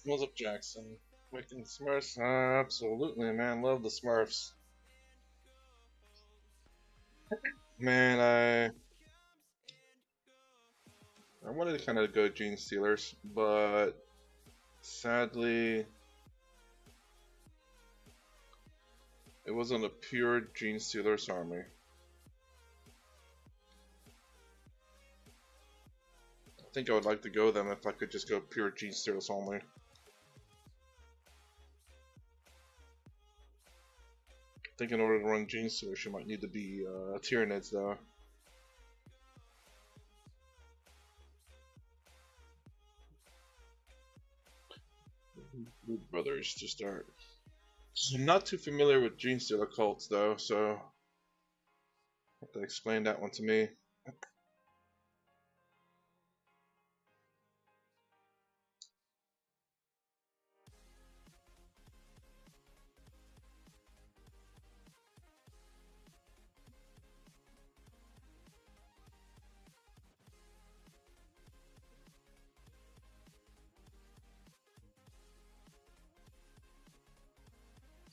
What's up, Jackson? Making Smurfs? Absolutely, man. Love the Smurfs. Man, I wanted to kind of go Gene Stealers, but sadly, it wasn't a pure Gene Stealers army. I think I would like to go them if I could just go pure Gene Stealers only. I think in order to run Gene Stealers, you might need to be Tyranids, though. Blue Brothers to start. I'm not too familiar with Gene Stealer cults, though, so have to explain that one to me.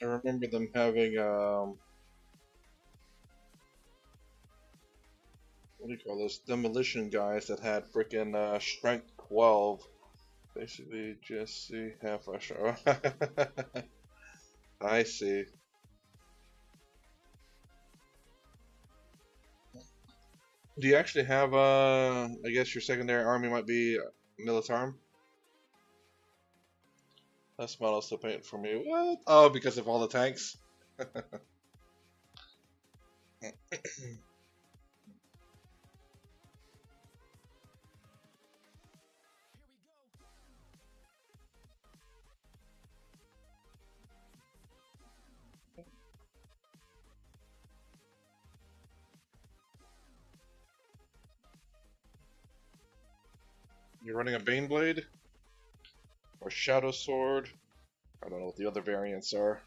I remember them having what do you call those demolition guys that had freaking strength 12. Basically, just see half a show. I see. Do you actually have I guess your secondary army might be Militarum? That's model still painted for me. What? Oh, because of all the tanks? You're running a Baneblade? Or Shadow Sword? I don't know what the other variants are.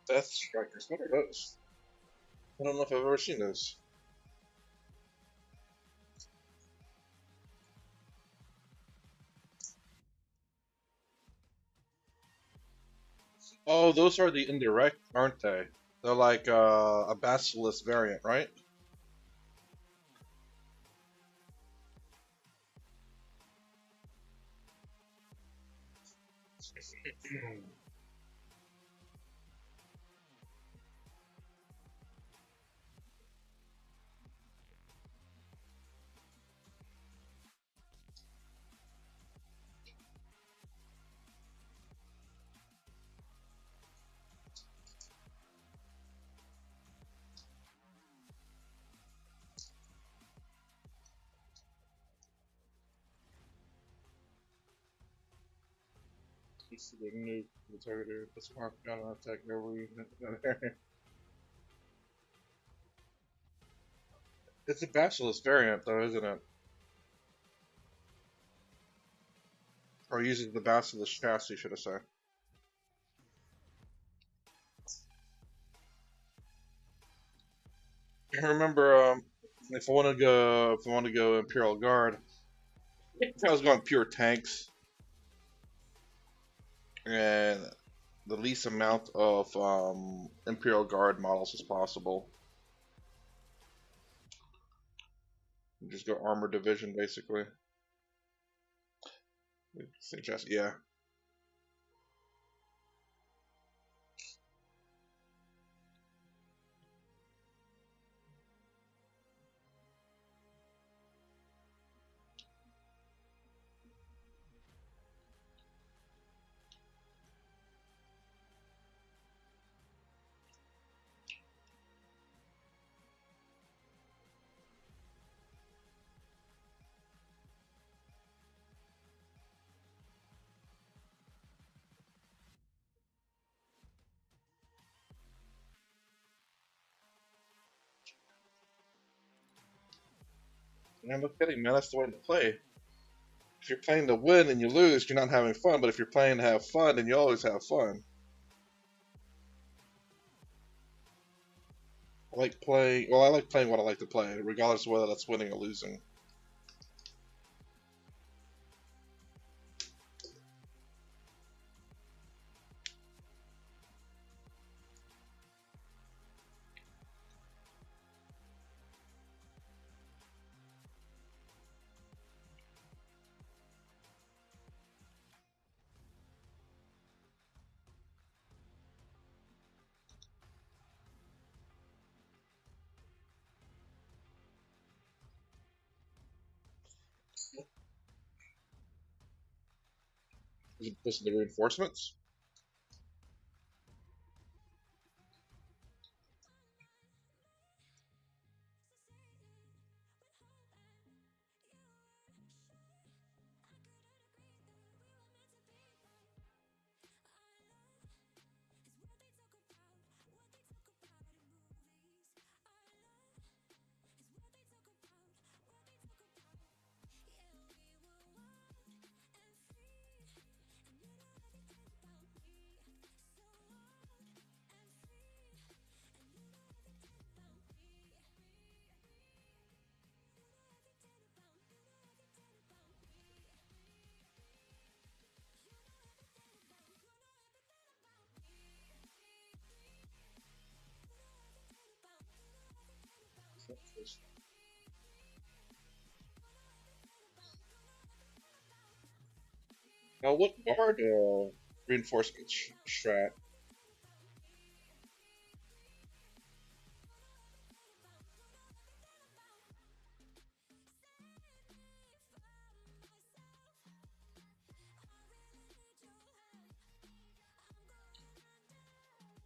Death Strikers, what are those? I don't know if I've ever seen those. Oh, those are the indirect, aren't they? They're like a Basilisk variant, right? This is the new targeter. This mark got an attack every. It's a Basilisk variant, though, isn't it? Or uses the Basilisk chassis, should I say? I remember if I want to go Imperial Guard, if I was going pure tanks and the least amount of Imperial Guard models as possible. Just go armor division basically. Suggest, yeah. And no kidding, man. That's the way to play. If you're playing to win and you lose, you're not having fun. But if you're playing to have fun, then you always have fun. I like playing. Well, I like playing what I like to play, regardless of whether that's winning or losing. Listen to reinforcements. Now, what guard reinforcement strat?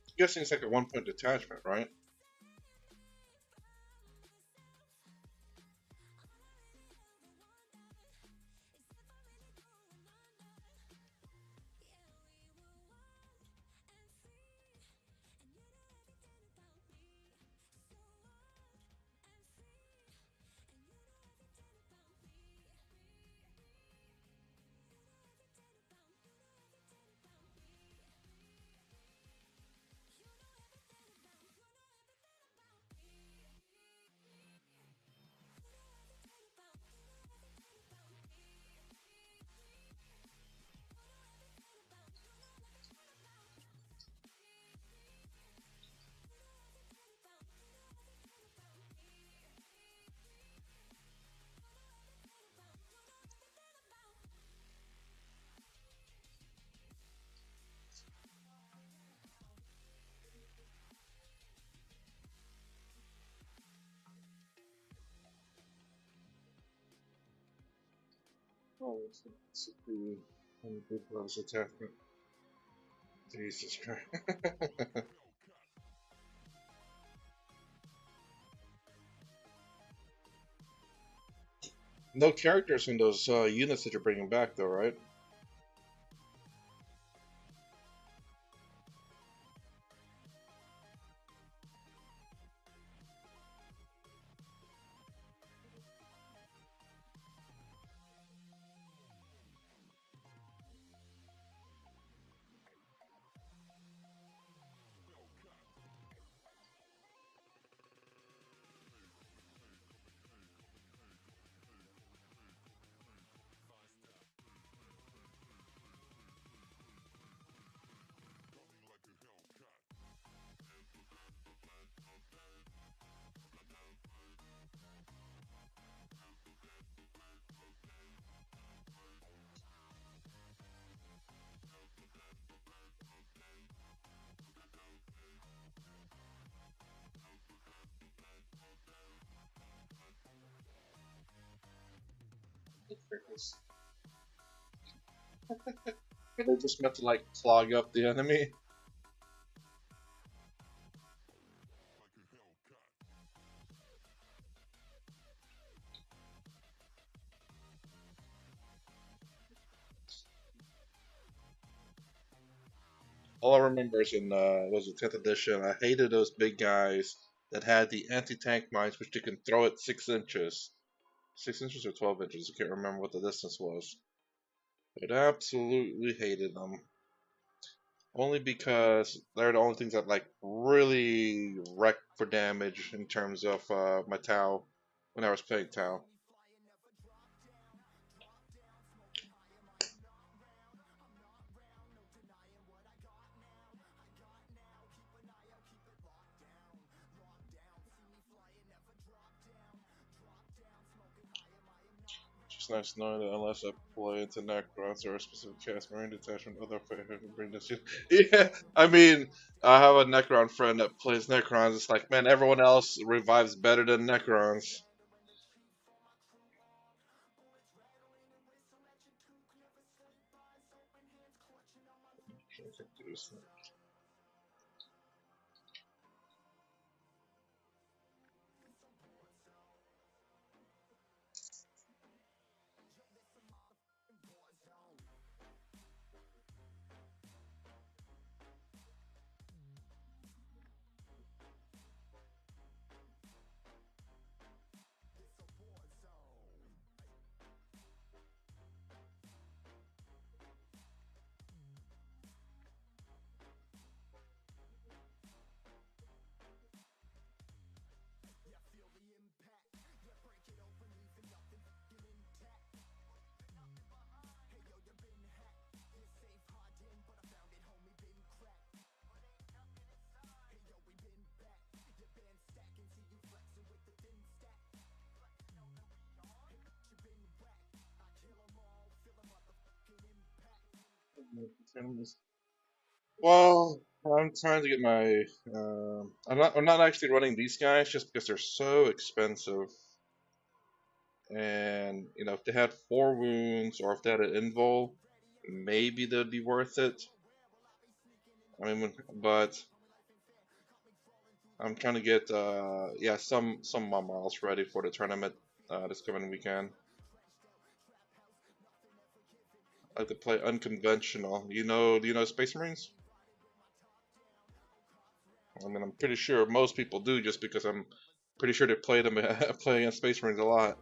I'm guessing it's like a 1 point detachment, right? Oh, it's the big bonus attachment. Jesus Christ. No characters in those units that you're bringing back, though, right? They just meant to like clog up the enemy. All I remember is in was the 10th edition. I hated those big guys that had the anti-tank mines, which you can throw at 6 inches. 6 inches or 12 inches? I can't remember what the distance was. But absolutely hated them. Only because they're the only things that like really wreck for damage in terms of my Tau when I was playing Tau. It's nice knowing that unless I play into Necrons or a specific cast Marine detachment, other players can bring this in. Yeah, I mean, I have a Necron friend that plays Necrons. It's like, man, everyone else revives better than Necrons. Well, I'm trying to get my. I'm not actually running these guys just because they're so expensive. And if they had 4 wounds or if they had an invul, maybe they'd be worth it. I mean, but I'm trying to get yeah some models ready for the tournament this coming weekend. I like to play unconventional. Do you know Space Marines? I mean, I'm pretty sure most people do, just because I'm pretty sure they play them play against Space Marines a lot.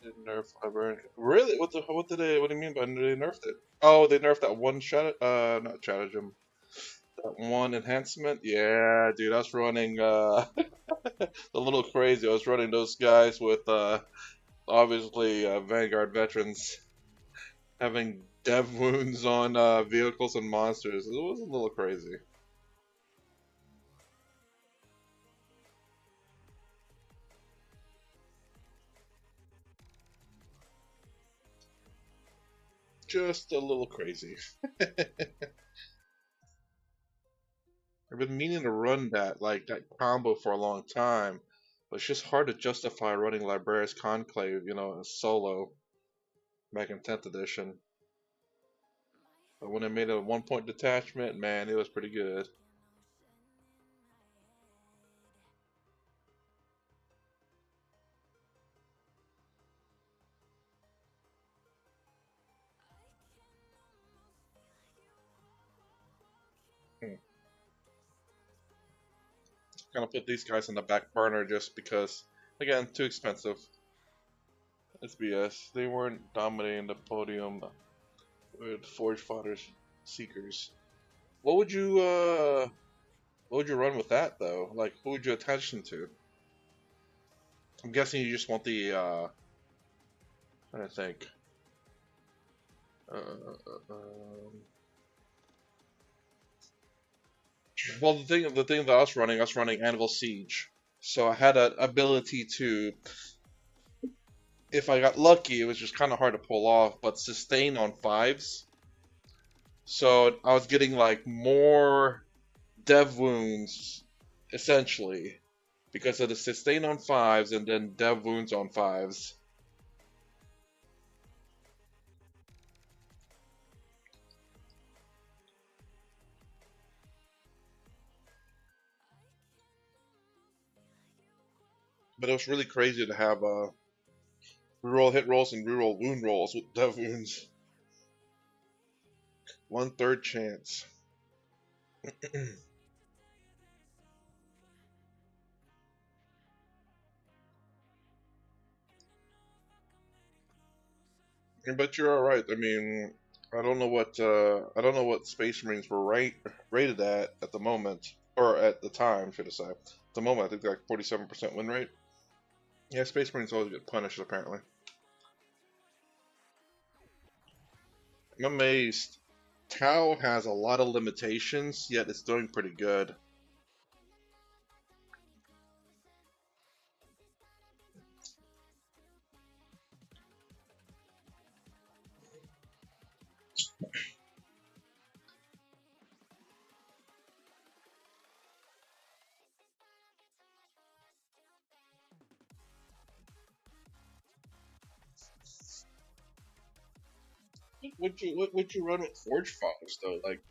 They nerf Librarian. Really? What do you mean by they nerfed it? Oh, they nerfed that one not stratagem. That one enhancement? Yeah, dude, I was running a little crazy. I was running those guys with obviously Vanguard veterans having dev wounds on vehicles and monsters. It was a little crazy. Just a little crazy. I've been meaning to run that combo for a long time. But it's just hard to justify running Librarius Conclave, you know, as solo back in 10th edition. But when I made a 1 point detachment, man, it was pretty good. Hmm. Kind of put these guys in the back burner just because, again, too expensive. It's BS. They weren't dominating the podium with Forge Fathers Seekers. What would you what would you run with that though? Like, who would you attach them to? I'm guessing you just want the I think. Uh, uh, um, well, the thing that I was running Anvil Siege, so I had an ability to, if I got lucky, it was just kind of hard to pull off, but sustain on fives. So I was getting like more dev wounds, essentially, because of the sustain on fives and then dev wounds on fives. But it was really crazy to have reroll hit rolls and reroll wound rolls with dev wounds. 1/3 chance. But you're all right. I mean, I don't know what Space Marines were rated at the moment, or at the time, should I say? At the moment, I think they're like 47% win rate. Yeah, Space Marines always get punished apparently. I'm amazed. Tau has a lot of limitations, yet it's doing pretty good. What would you run with Forge Fathers though? Like,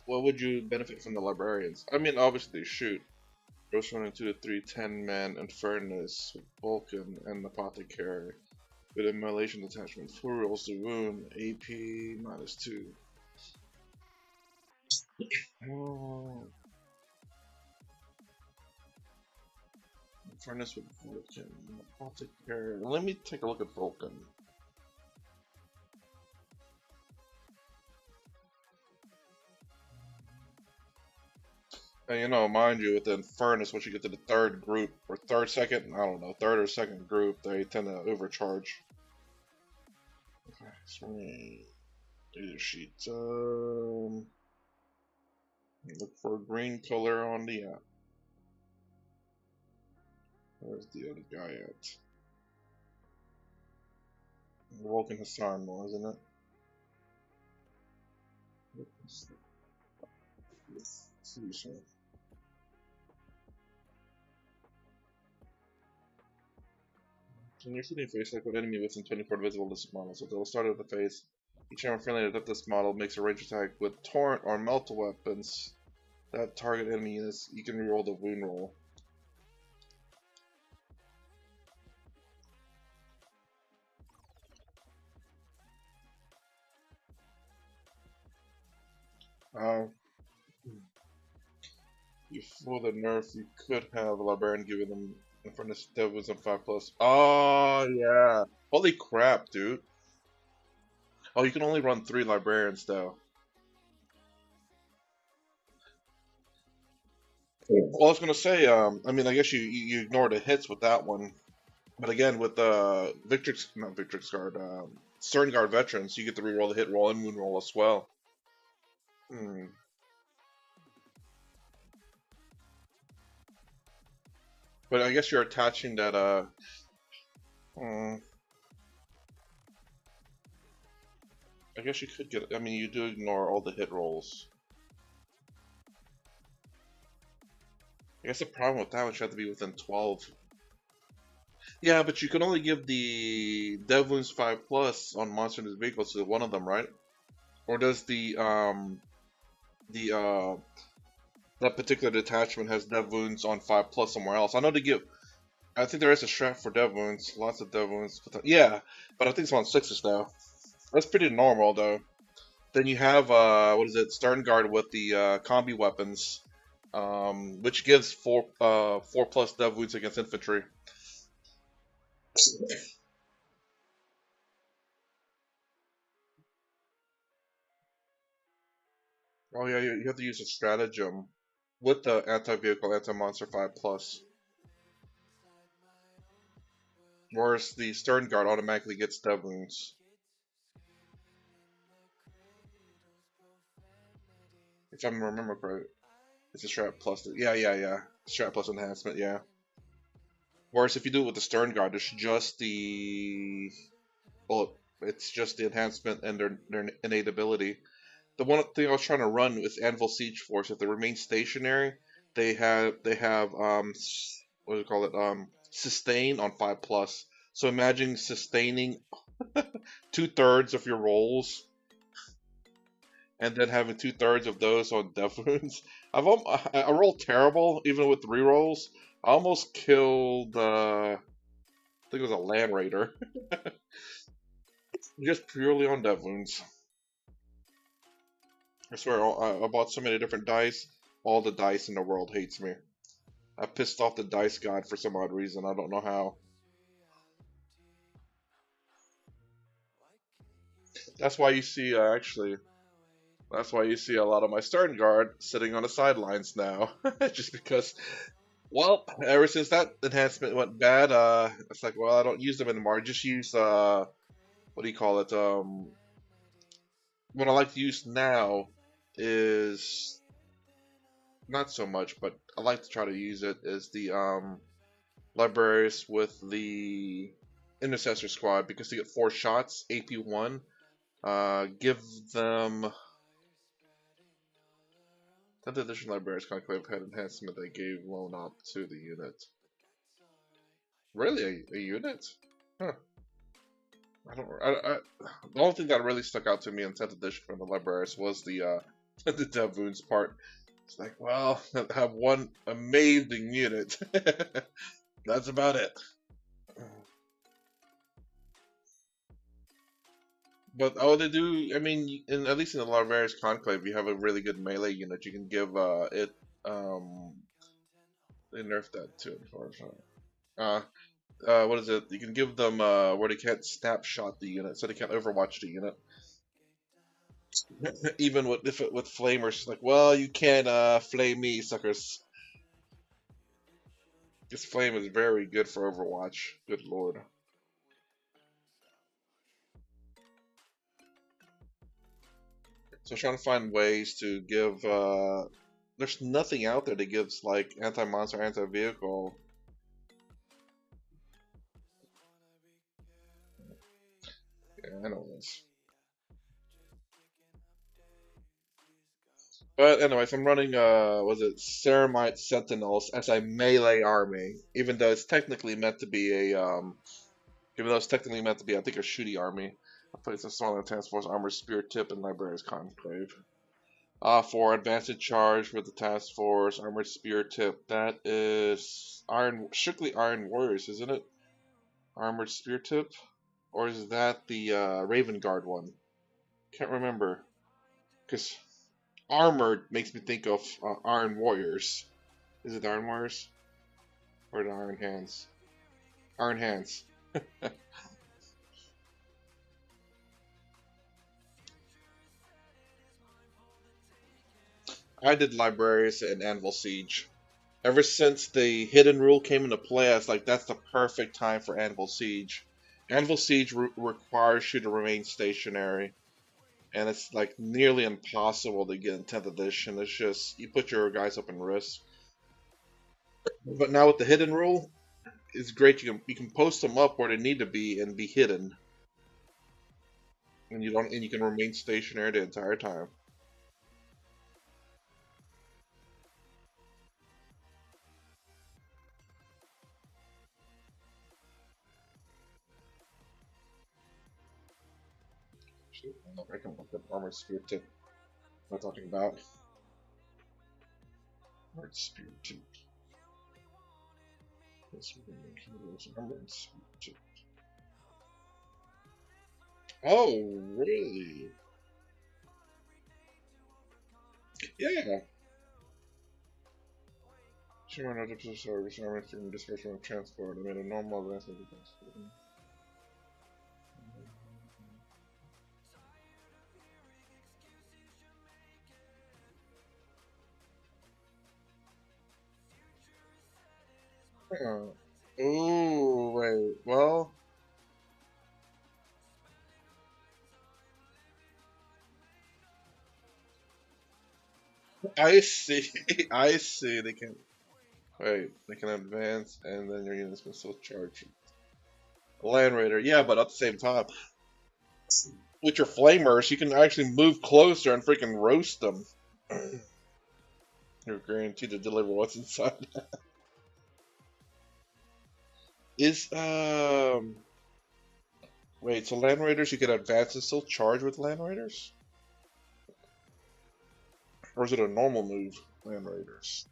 what would you benefit from the Librarians? I mean, obviously shoot. Ghost running 2 to 3 10-man Infernus with Vulcan and Apothecary with Immolation Detachment. 4 rolls to wound, AP -2. Oh, Infernus with Vulcan, Apothecary. Let me take a look at Vulcan. And you know, mind you, with the Infernus, once you get to the third group, or second, I don't know, third or second group, they tend to overcharge. Okay, so data sheet. Look for a green color on the app. Where's the other guy at? Vulcan Hassan, isn't it? Let's see, so. When you're shooting face like an enemy within 24 visible this model, so they'll start at the face. Each time a friendly adept this model makes a range attack with torrent or melt weapons that target enemy units, you can reroll the wound roll. Uh, Before the nerf, you could have a librarian giving them in front of devils and 5+. Oh yeah! Holy crap, dude! Oh, you can only run 3 librarians though. Well, I was gonna say, I mean, I guess you ignore the hits with that one, but again, with Victrix, not Victrix Guard, Stern Guard veterans, you get to reroll the hit roll and wound roll as well. Hmm. But I guess you're attaching that, hmm, I guess you could get, I mean, you do ignore all the hit rolls. I guess the problem with that one, you have to be within 12 Yeah, but you can only give the Dev Wounds 5 plus on monster in vehicles to one of them, right? Or does the that particular detachment has Dev Wounds on 5 plus somewhere else? I know they give. I think there is a strat for Dev Wounds, lots of Dev Wounds. Yeah, but I think it's on sixes now. That's pretty normal though. Then you have what is it, Stern Guard with the combi weapons, which gives 4 plus Dev Wounds against infantry. Oh yeah, you have to use a stratagem with the anti-vehicle, anti-monster 5 plus. Whereas the Stern Guard automatically gets Dev Wounds. If I remember correctly. It's a strat plus. Yeah. Strat plus enhancement, yeah. Whereas if you do it with the Stern Guard, it's just the. Well, it's just the enhancement and their innate ability. The one thing I was trying to run with Anvil Siege Force, if they remain stationary, they have what do you call it, sustain on 5 plus. So imagine sustaining 2/3 of your rolls and then having 2/3 of those on Death Wounds. I rolled terrible even with rerolls. I almost killed I think it was a Land Raider just purely on Death Wounds. I swear I bought so many different dice. All the dice in the world hates me. I pissed off the dice god for some odd reason. I don't know how. That's why you see actually. That's why you see a lot of my Stern Guard sitting on the sidelines now, just because. Well, ever since that enhancement went bad, it's like, well, I don't use them anymore. I just use what do you call it? What I like to use now is not so much, but I like to try to use it is the libraries with the intercessor squad because they get 4 shots, AP1. Give them 10th edition libraries conclave had enhancement that gave loan up to the unit. Really, a unit? Huh. I don't. The only thing that really stuck out to me in 10th edition from the libraries was the the Dev Wounds part. It's like, well, I have one amazing unit. That's about it. But oh, they do. I mean, at least in the Larvarius Conclave, you have a really good melee unit. You can give it. They nerfed that too, unfortunately. Uh, what is it? You can give them where they can't snapshot the unit, so they can't overwatch the unit. Even with flamers, like, well, you can't flame me, suckers. This flame is very good for Overwatch. Good lord. So I'm trying to find ways to give. There's nothing out there that gives like anti-monster, anti-vehicle. Yeah, I know this. But anyways, I'm running was it Ceramite Sentinels as a melee army, even though it's technically meant to be a even though it's technically meant to be, I think, a shooty army. I played some Strong Task Force Armored Spear Tip and Librarian's Conclave. For Advanced Charge with the Task Force Armored Spear Tip, that is strictly Iron Warriors, isn't it? Armored Spear Tip, or is that the Raven Guard one? Can't remember, because Armored makes me think of Iron Warriors. Is it the Iron Warriors or the Iron Hands? Iron Hands. I did Librarians and Anvil Siege. Ever since the hidden rule came into play, I was like, that's the perfect time for Anvil Siege. Anvil Siege requires you to remain stationary, and it's like nearly impossible to get in 10th edition. It's just, you put your guys up in risk. But now with the hidden rule, it's great. You can post them up where they need to be and be hidden, and you can remain stationary the entire time. I can look up Armored Spear Tip. What I'm talking about. Armored Spear Tip. Armored Spear Tip. Oh, really? Yeah. She ran out of the service armor from dispersion of transport. I made a normal advance of the transport. Huh. Ooh, wait. Well, I see. I see. They can wait. They can advance, and then your units can still charge. Land Raider, yeah, but at the same time, with your flamers, you can actually move closer and freaking roast them. You're guaranteed to deliver what's inside. Is wait, so Land Raiders you can advance and still charge with Land Raiders? Or is it a normal move, Land Raiders?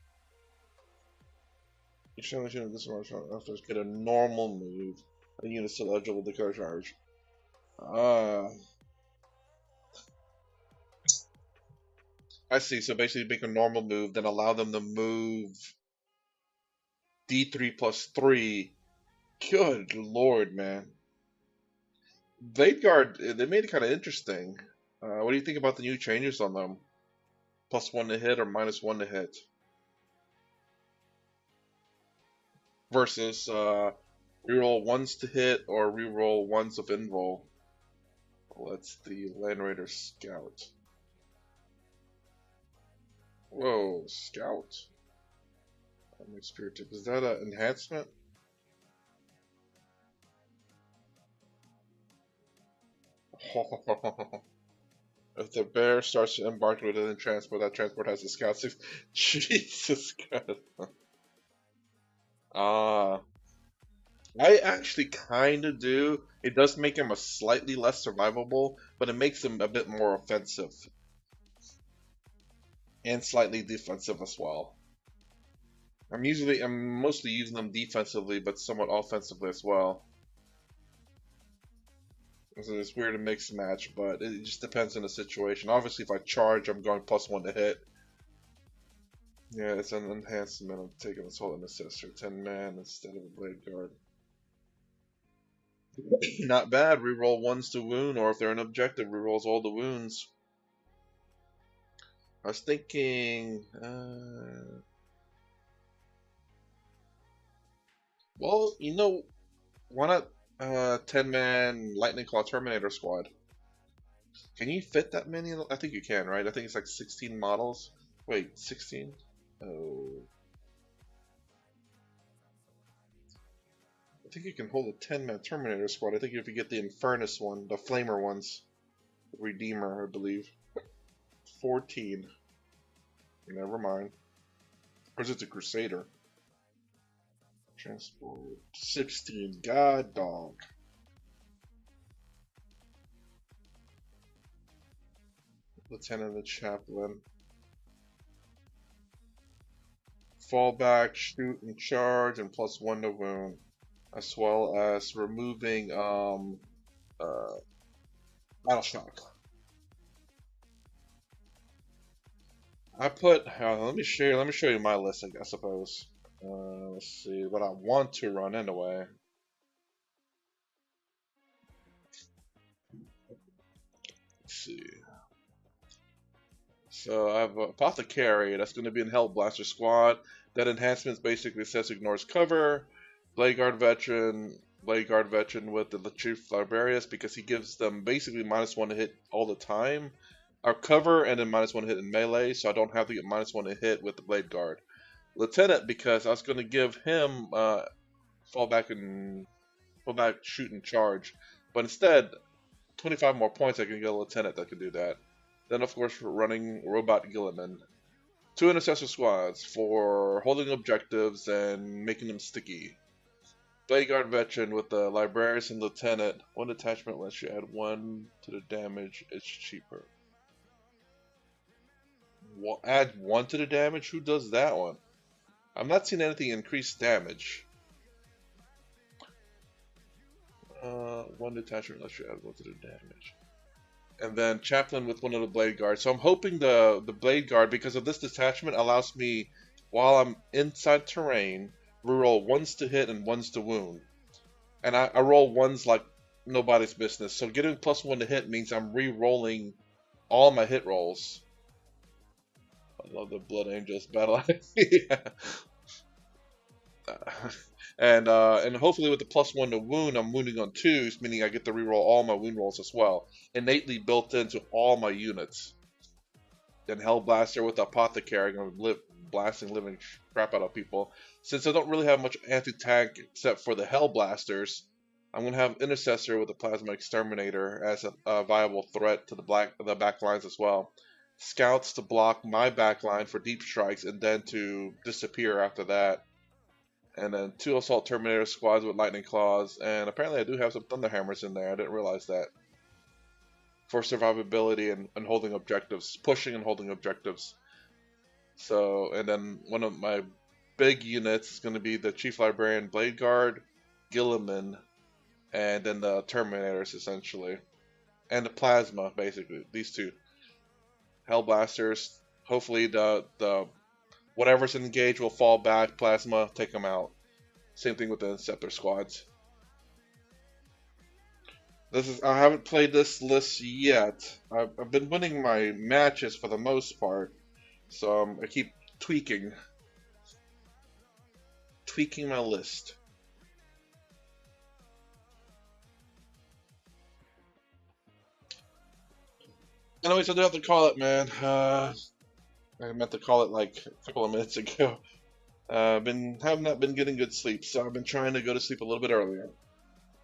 You should only this much after get a normal move. A unit still eligible to declare charge. I see. So basically make a normal move, then allow them to move D3 plus 3. Good lord, man. Blade Guard, they made it kind of interesting. What do you think about the new changes on them? +1 to hit or -1 to hit? Versus reroll ones to hit or reroll ones of invul. Let's the Land Raider Scout. Whoa, Scout. My spirit tip. Is that an enhancement? If the bear starts to embark within a transport, that transport has a scout 6. Jesus Christ. Ah. I actually kind of do. It does make him a slightly less survivable, but it makes him a bit more offensive. And slightly defensive as well. I'm mostly using them defensively, but somewhat offensively as well. So it's weird to mix match, but it just depends on the situation. Obviously, if I charge, I'm going +1 to hit. Yeah, it's an enhancement. I'm taking this whole assist for 10 man instead of a blade guard. Not bad. Reroll ones to wound, or if they're an objective, rerolls all the wounds. I was thinking, well, why not 10-man Lightning Claw Terminator Squad? Can you fit that many? I think you can, right? I think it's like 16 models. Wait, 16? Oh. I think you can hold a 10-man Terminator Squad. I think if you get the Infernus one, the Flamer ones, Redeemer, I believe. 14. Never mind. Or is it the Crusader? Transport 16. God dog. Lieutenant and Chaplain. Fall back, shoot and charge, and +1 to wound. As well as removing Battle Shock. I put let me show you my list, I suppose. Let's see what I want to run anyway. Let's see. So I have Apothecary, that's going to be in Hellblaster Squad. That enhancement basically says ignores cover. Blade Guard Veteran with the Chief Librarius, because he gives them basically -1 to hit all the time. Our cover and then -1 hit in melee, so I don't have to get -1 to hit with the Blade Guard. Lieutenant, because I was going to give him fall back, shoot, and charge, but instead, 25 more points, I can get a Lieutenant that can do that. Then, of course, we're running Robot Gilliman. 2 Intercessor Squads for holding objectives and making them sticky. Blade Guard veteran with the Librarius and Lieutenant. One attachment lets you add one to the damage. It's cheaper. Add one to the damage? Who does that one? I'm not seeing anything increase damage. One detachment lets you add one to the damage. And then Chaplain with one of the Blade Guards. So I'm hoping the Blade Guard, because of this detachment, allows me, while I'm inside terrain, reroll ones to hit and ones to wound. And I roll ones like nobody's business. So getting +1 to hit means I'm re-rolling all my hit rolls. I love the Blood Angels battle. Yeah. And hopefully with the +1 to wound, I'm wounding on 2s, meaning I get to reroll all my wound rolls as well. Innately built into all my units. Then Hellblaster with Apothecary, I'm gonna blasting living crap out of people. Since I don't really have much anti-tank except for the Hellblasters, I'm gonna have Intercessor with the Plasma Exterminator as a viable threat to the back lines as well. Scouts to block my back line for deep strikes and then to disappear after that. And then 2 Assault Terminator squads with Lightning Claws, and apparently I do have some Thunderhammers in there, I didn't realize that. For survivability and holding objectives, pushing and holding objectives. So, and then one of my big units is going to be the Chief Librarian Blade Guard, Gilliman, and then the Terminators essentially. And the Plasma, basically, these two. Hellblasters, hopefully the whatever's engaged will fall back, Plasma, take them out. Same thing with the Scepter squads. I haven't played this list yet. I've been winning my matches for the most part, so I keep tweaking my list. Anyways, I do have to call it, man. I meant to call it like a couple of minutes ago. Have not been getting good sleep, so I've been trying to go to sleep a little bit earlier.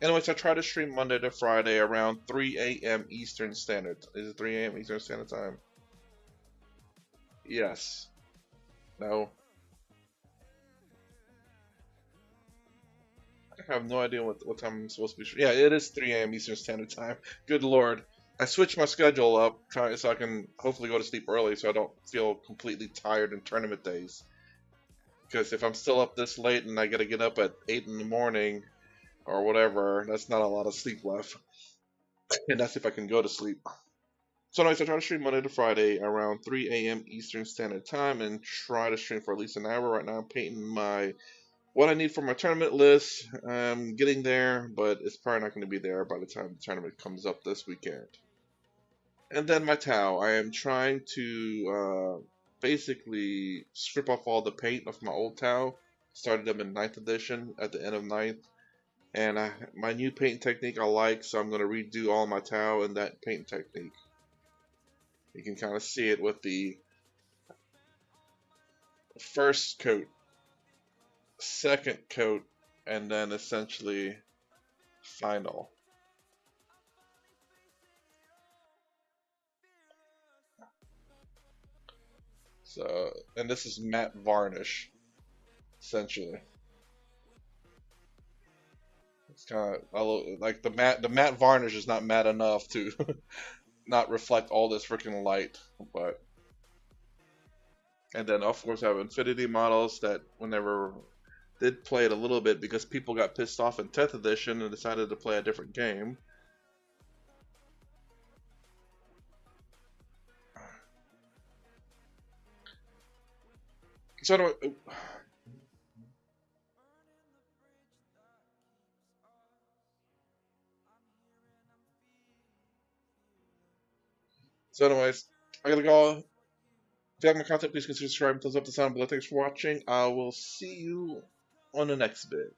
Anyways, I try to stream Monday to Friday around 3 a.m. Eastern Standard. Is it 3 a.m. Eastern Standard Time? Yes. No. I have no idea what time I'm supposed to be. Yeah, it is 3 a.m. Eastern Standard Time. Good lord. I switched my schedule up so I can hopefully go to sleep early so I don't feel completely tired in tournament days. Because if I'm still up this late and I gotta get up at 8 in the morning or whatever, that's not a lot of sleep left. And that's if I can go to sleep. So anyways, I try to stream Monday to Friday around 3 a.m. Eastern Standard Time and try to stream for at least an hour. Right now I'm painting what I need for my tournament list. I'm getting there, but it's probably not going to be there by the time the tournament comes up this weekend. And then my Tau. I am trying to basically strip off all the paint of my old Tau. Started them in 9th edition at the end of 9th. And my new paint technique I like, so I'm going to redo all my Tau in that paint technique. You can kind of see it with the first coat, second coat, and then essentially final. So, and this is matte varnish, essentially. It's kind of like the matte varnish is not matte enough to not reflect all this freaking light, but. And then of course I have Infinity models that whenever did play it a little bit because people got pissed off in 10th edition and decided to play a different game. So anyways, I gotta go. If you like my content, please consider subscribing, thumbs up the sound below. Thanks for watching. I will see you on the next bit.